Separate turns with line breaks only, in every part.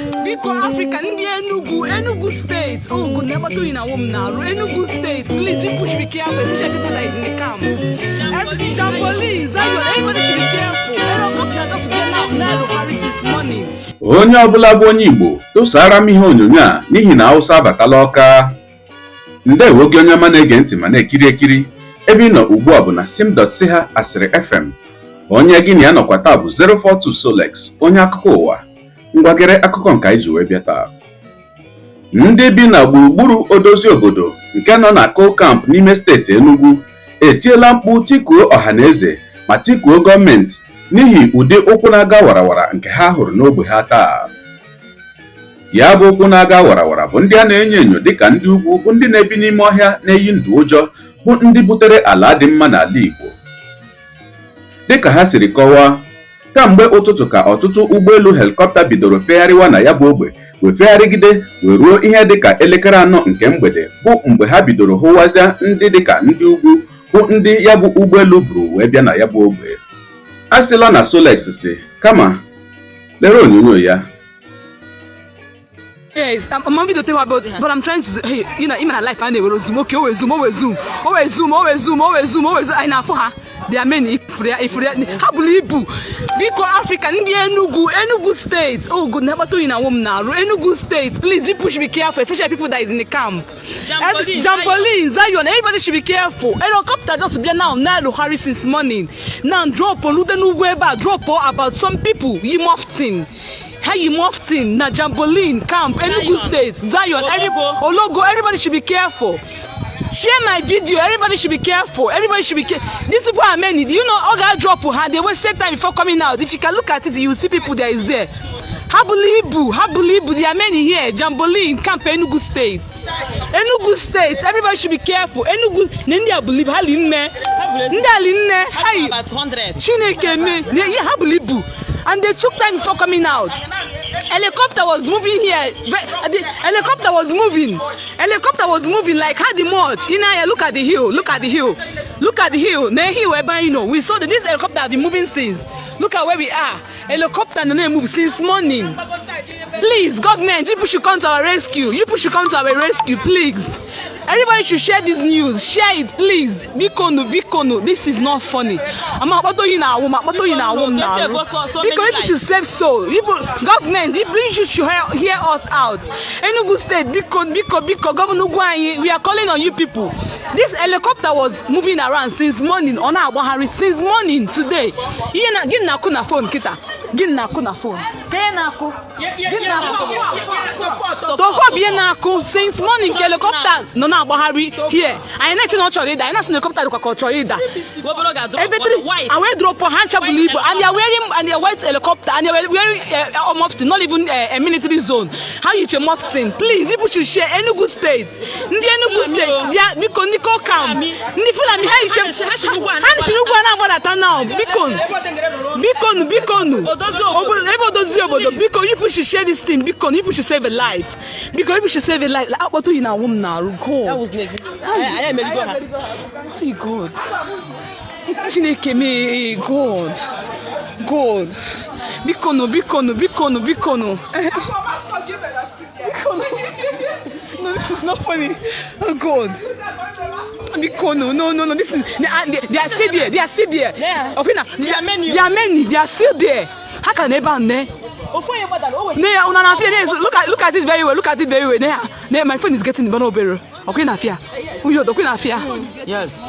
Biko Africa, ndị Enugu State. Oh, good never to in a woman now. Enugu State, please do push me careful, especially people that is in the camp. Jamboree, Zion, everybody should be careful. Helicopter just get now Paris this morning.
Onye ọbụla bụ onye Igbo tụsara m ihe onyonyo a n'ihi na Hausa abatala Ọka. Ndewo gị onye ọma na-ege ntị ma na-ekiri ekiri. Ebe ị nọ ugbu a bụ na sim.ch asịrị FM. Onye gị na ya nọkwa taa bụ 042 Solex, onye akụkọ ụwa. Ngwagere akụkọ nke anyị ji wee bịa taa. Ndị bi na gburugburu odozi obodo nke nọ na Coal Camp n'ime steeti Enugu etiela mkpu tikuo ọhaneze ma tikuo gọọmenti n'ihi ụdị ụkwụ na-aga warawara nke ha hụrụ n'ogbe ha taa. Ya bụ ụkwụ na-aga warawara bụ ndị a na-enyo enyo dịka ndị ugwu bụ ndị na-ebi n'ime ọhịa na-eyi ndụ ụjọ bụ ndị butere ala dị mma n'ala Igbo. Dịka ha siri kọwaa, kamgbe ụtụtụ ka ọtụtụ ụgbọelu helikọpta bidoro fegharịwa na ya bụ ogbe wee fegharịgide wee ruo ihe dịka elekere 4 nke mgbede bụ mgbe ha bidoro hụwazịa ndị dịka ndị ugwu bụ ndị ya bụ ụgbọelu buru wee bịa na ya bụ ogbe. A sịla na Solex si kama lere onyonyo ya.
Yes, I'm on video about, but I'm trying to, hey, you know, even I like find a way zoom. Okay, always zoom. I know for her. There are many. If they, how believe you? Because Africa, Enugu State. Oh, good, never to in a woman now. Enugu State, please do push me careful, especially people that is in the camp. Jamboree, Zion, everybody should be careful. Helicopter just be now Harry since morning. Now drop on drop about some people. You mofting. How you mofting? Na Jamboree camp, Enugu State, Zion, everybody should be careful. Share my video. Everybody should be careful. These people are many. Do you know all that drop they wasted time before coming out? If you can look at it, you will see people that is there. How believe you? There are many here. Jamboree camp, Enugu State. Enugu State. Everybody should be careful. Enugu. Nendia believe. Hey.
About 100.
Chineke me. Yeah, how believe you? And they took time before coming out. Helicopter was moving here. The helicopter was moving. Helicopter was moving like how the mud. You know, look at the hill. Look at the hill. The hill whereby we saw that this helicopter has been moving since. Look at where we are. Helicopter no move since morning. Please, government, you should come to our rescue. Please. Everybody should share this news. Share it, please. Bikono. This is not funny. I'm about to now. Because people should save soul. Government, you should hear us out. Enugu State, Biko, Governor Gwanyi, we are calling on you people. This helicopter was moving around since morning on our Harry since morning today. Give na phone, kita. Give na phone. Since morning, helicopter no na Buhari here. I ain't not sure that. I not helicopter I wear drop on hand and they are wearing white helicopter and they are wearing a mufti, not even a military zone. How you your mufti? Please, people should share Enugu State. Enugu State, yeah, because Nico camp. Nifula mi because you should share this thing. Because you should save a life. Because you should save a life. Like what do you now, woman now? Go.
That was negative. I am
very good. Chineke me God. Bikono. No, this is not funny. Oh God. Bikono, no. This is they are still there.
Yeah.
Okay, now there are many. They are still there. How can they ban there? Look at it very well. My phone is getting the better. Okay, na fear.
Yes.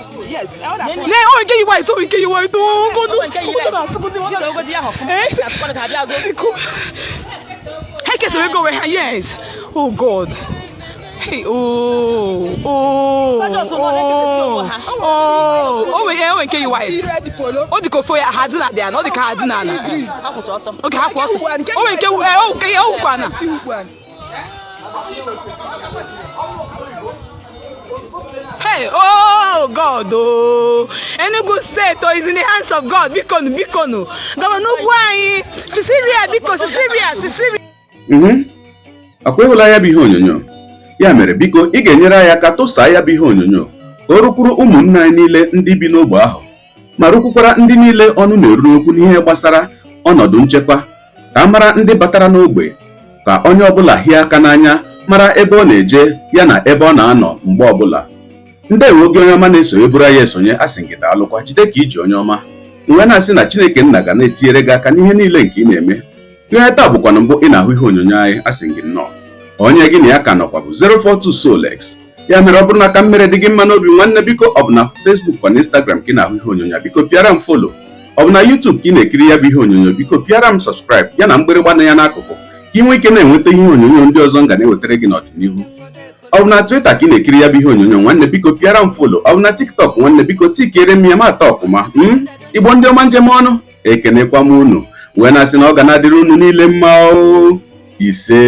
Oh, get you white. Yes. Oh God. Hey, get you white. Oh, the coffee had not there, not the cards. Hey, oh God, Enugu State is in the hands of God. Bikono. Cecilia.
Akwehụla ya bụ ihe onyonyo. Ya mere biko ị ga-enyere anyị aka tụsaa ya bụ ihe onyonyo ka o rukwuru ụmụnna anyị niile ndị bi n'ogbe ahụ ma rukwukwara ndị niile ọnụ na-eru okwu n'ihe gbasara ọnọdụ nchekwa ka a mara ndị batara n'ogbe ka onye ọbụla hie aka n'anya mara ebe ọ na-eje ya na ebe ọ na-anọ mgbe ọbụla. Ndewo gị onye ọma na-esonye bụrụ anyị esonye, asị gị daalụkwa, jide ka iji onye ọma. Mgbe na-asị na Chineke nna ga na-etinyere gị aka n'ihe niile nke ị na-eme. Ihe taa bụkwa na mbụ ị na-ahụ ihe onyonyo anyị, asị gị nnọọ. Onye gị na ya ka nọkwa bụ 042 Solex. Ya mere ọ bụrụ na aka mmere dị gị mma n'obi nwanne, biko ọ bụ na Facebook kwa na Instagram ka ị na-ahụ ihe onyonyo, biko pịara m follow. Ọ bụ na YouTube ka ị na-ekiri ya bụ ihe onyonyo, biko pịara m subscribe ya na mgbịrịgba na ya n'akụkụ ka ị nwee ike na-enweta ihe onyonyo ndị ọzọ nga na-ewetara gị n'ọdịnihu. Ọ bụ na Twitter ka ị na-ekiri ya bụ ihe onyonyo nwanne, biko pịara m follow. Ọ bụ na TikTok nwanne, biko tikere m ya ma atọ ọkụma. Igbo ndị ọma njem ọnụ, ekenekwa m unu wee na-asị na ọ ga na-adịrị unu niile mma. Ise